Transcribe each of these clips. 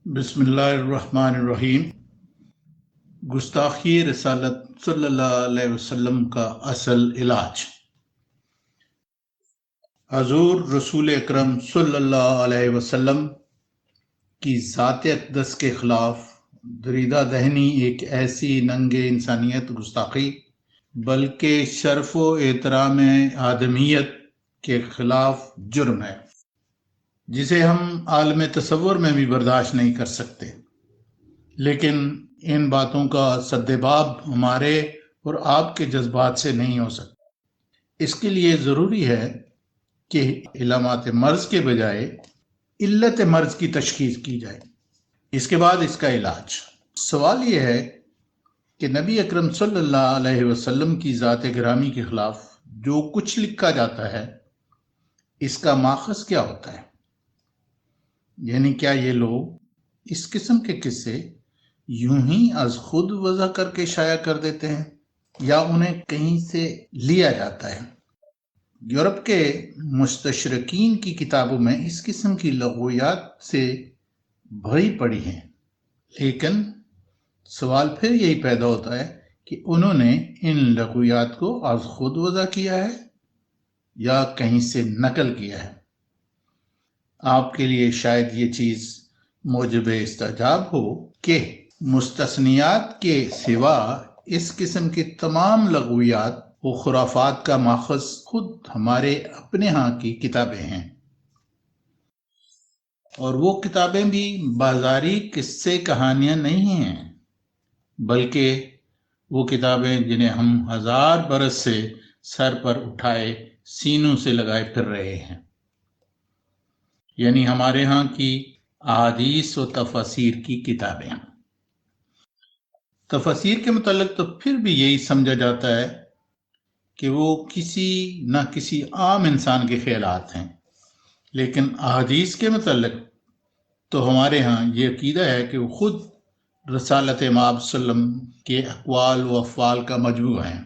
بسم اللہ الرحمن الرحیم۔ گستاخی رسالت صلی اللہ علیہ وسلم کا اصل علاج۔ حضور رسول اکرم صلی اللہ علیہ وسلم کی ذات اقدس کے خلاف دریدہ دہنی ایک ایسی ننگ انسانیت گستاخی بلکہ شرف و احترام آدمیت کے خلاف جرم ہے جسے ہم عالم تصور میں بھی برداشت نہیں کر سکتے، لیکن ان باتوں کا سدباب ہمارے اور آپ کے جذبات سے نہیں ہو سکتا۔ اس کے لیے ضروری ہے کہ علامات مرض کے بجائے علت مرض کی تشخیص کی جائے، اس کے بعد اس کا علاج۔ سوال یہ ہے کہ نبی اکرم صلی اللہ علیہ وسلم کی ذات گرامی کے خلاف جو کچھ لکھا جاتا ہے اس کا ماخذ کیا ہوتا ہے؟ یعنی کیا یہ لوگ اس قسم کے قصے یوں ہی از خود وضع کر کے شائع کر دیتے ہیں یا انہیں کہیں سے لیا جاتا ہے؟ یورپ کے مستشرقین کی کتابوں میں اس قسم کی لغویات سے بھری پڑی ہیں، لیکن سوال پھر یہی پیدا ہوتا ہے کہ انہوں نے ان لغویات کو از خود وضع کیا ہے یا کہیں سے نقل کیا ہے۔ آپ کے لیے شاید یہ چیز موجب استعجاب ہو کہ مستثنیات کے سوا اس قسم کی تمام لغویات و خرافات کا ماخذ خود ہمارے اپنے ہاں کی کتابیں ہیں، اور وہ کتابیں بھی بازاری قصے کہانیاں نہیں ہیں، بلکہ وہ کتابیں جنہیں ہم 1000 برس سے سر پر اٹھائے سینوں سے لگائے پھر رہے ہیں، یعنی ہمارے ہاں کی احادیث و تفاسیر کی کتابیں۔ تفاسیر کے متعلق تو پھر بھی یہی سمجھا جاتا ہے کہ وہ کسی نہ کسی عام انسان کے خیالات ہیں، لیکن احادیث کے متعلق تو ہمارے ہاں یہ عقیدہ ہے کہ وہ خود رسالت مآب صلی اللہ علیہ وسلم کے اقوال و افعال کا مجموعہ ہیں۔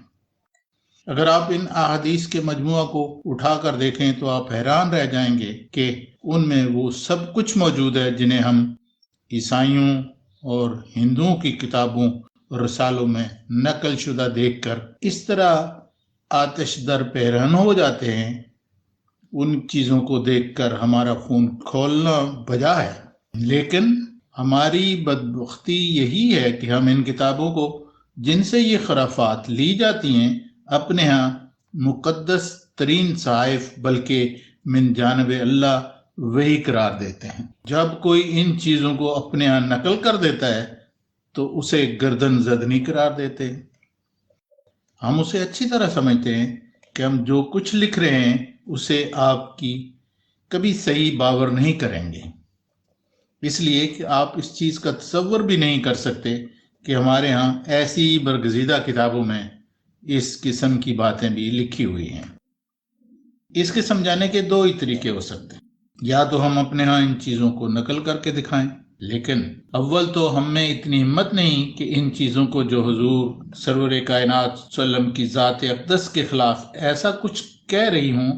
اگر آپ ان احادیث کے مجموعہ کو اٹھا کر دیکھیں تو آپ حیران رہ جائیں گے کہ ان میں وہ سب کچھ موجود ہے جنہیں ہم عیسائیوں اور ہندوؤں کی کتابوں اور رسالوں میں نقل شدہ دیکھ کر اس طرح آتش در پیرہن ہو جاتے ہیں، ان چیزوں کو دیکھ کر ہمارا خون کھولنا بجا ہے۔ لیکن ہماری بدبختی یہی ہے کہ ہم ان کتابوں کو جن سے یہ خرافات لی جاتی ہیں اپنے ہاں مقدس ترین صحائف بلکہ من جانب اللہ وحی قرار دیتے ہیں۔ جب کوئی ان چیزوں کو اپنے ہاں نقل کر دیتا ہے تو اسے گردن زدنی قرار دیتے ہیں۔ ہم اسے اچھی طرح سمجھتے ہیں کہ ہم جو کچھ لکھ رہے ہیں اسے آپ کی کبھی صحیح باور نہیں کریں گے، اس لیے کہ آپ اس چیز کا تصور بھی نہیں کر سکتے کہ ہمارے ہاں ایسی برگزیدہ کتابوں میں اس قسم کی باتیں بھی لکھی ہوئی ہیں۔ اس کے سمجھانے کے دو ہی طریقے ہو سکتے ہیں، یا تو ہم اپنے ہاں ان چیزوں کو نقل کر کے دکھائیں، لیکن اول تو ہم میں اتنی ہمت نہیں کہ ان چیزوں کو جو حضور سرور کائنات صلی اللہ علیہ وسلم کی ذات اقدس کے خلاف ایسا کچھ کہہ رہی ہوں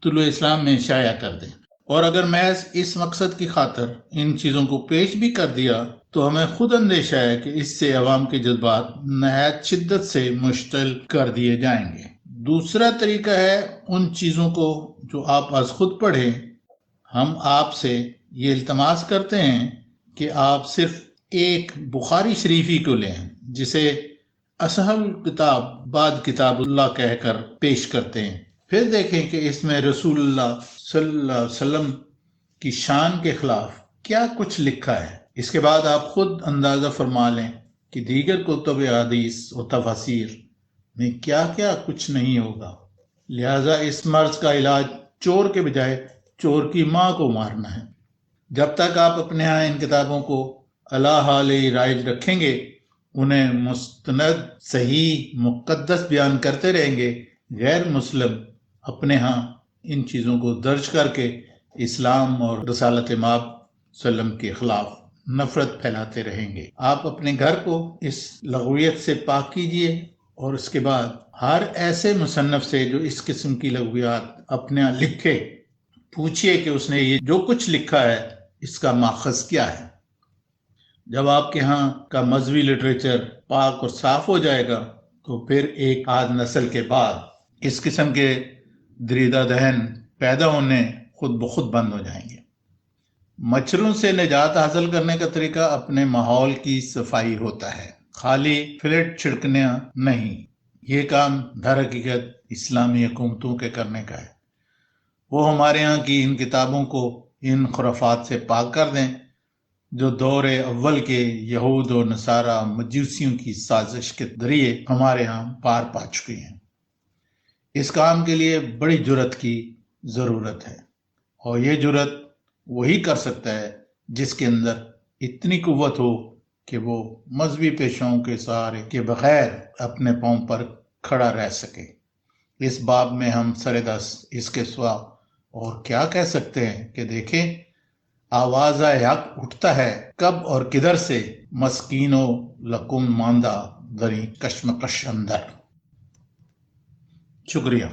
طلوع اسلام میں شائع کر دیں، اور اگر محض اس مقصد کی خاطر ان چیزوں کو پیش بھی کر دیا تو ہمیں خود اندیشہ ہے کہ اس سے عوام کے جذبات نہایت شدت سے مشتعل کر دیے جائیں گے۔ دوسرا طریقہ ہے ان چیزوں کو جو آپ از خود پڑھیں۔ ہم آپ سے یہ التماس کرتے ہیں کہ آپ صرف ایک بخاری شریفی کو لیں جسے اصحل کتاب بعد کتاب اللہ کہہ کر پیش کرتے ہیں، پھر دیکھیں کہ اس میں رسول اللہ صلی اللہ علیہ وسلم کی شان کے خلاف کیا کچھ لکھا ہے۔ اس کے بعد آپ خود اندازہ فرما لیں کہ دیگر کتب حدیث و تفاسیر میں کیا کیا کچھ نہیں ہوگا۔ لہذا اس مرض کا علاج چور کے بجائے چور کی ماں کو مارنا ہے۔ جب تک آپ اپنے ہاں ان کتابوں کو اعلیٰ حال رائج رکھیں گے، انہیں مستند صحیح مقدس بیان کرتے رہیں گے، غیر مسلم اپنے ہاں ان چیزوں کو درج کر کے اسلام اور رسالت مآب صلی اللہ علیہ وسلم کے خلاف نفرت پھیلاتے رہیں گے۔ آپ اپنے گھر کو اس لغویت سے پاک کیجئے، اور اس کے بعد ہر ایسے مصنف سے جو اس قسم کی لغویات اپنے ہاں لکھے پوچھئے کہ اس نے یہ جو کچھ لکھا ہے اس کا ماخذ کیا ہے۔ جب آپ کے ہاں کا مذہبی لٹریچر پاک اور صاف ہو جائے گا تو پھر ایک آدھ نسل کے بعد اس قسم کے دریدہ دہن پیدا ہونے خود بخود بند ہو جائیں گے۔ مچھروں سے نجات حاصل کرنے کا طریقہ اپنے ماحول کی صفائی ہوتا ہے، خالی فلٹ چھڑکنا نہیں۔ یہ کام در حقیقت اسلامی حکومتوں کے کرنے کا ہے۔ وہ ہمارے ہاں کی ان کتابوں کو ان خرافات سے پاک کر دیں جو دور اول کے یہود و نصارہ مجوسیوں کی سازش کے ذریعے ہمارے ہاں پار پا چکی ہیں۔ اس کام کے لیے بڑی جرت کی ضرورت ہے، اور یہ جرت وہی کر سکتا ہے جس کے اندر اتنی قوت ہو کہ وہ مذہبی پیشوں کے سہارے کے بغیر اپنے پاؤں پر کھڑا رہ سکے۔ اس باب میں ہم سردست اس کے سوا اور کیا کہہ سکتے ہیں کہ دیکھیں آواز حق اٹھتا ہے کب اور کدھر سے، مسکینو لکم ماندہ دری کشمکش اندر۔ شکریہ۔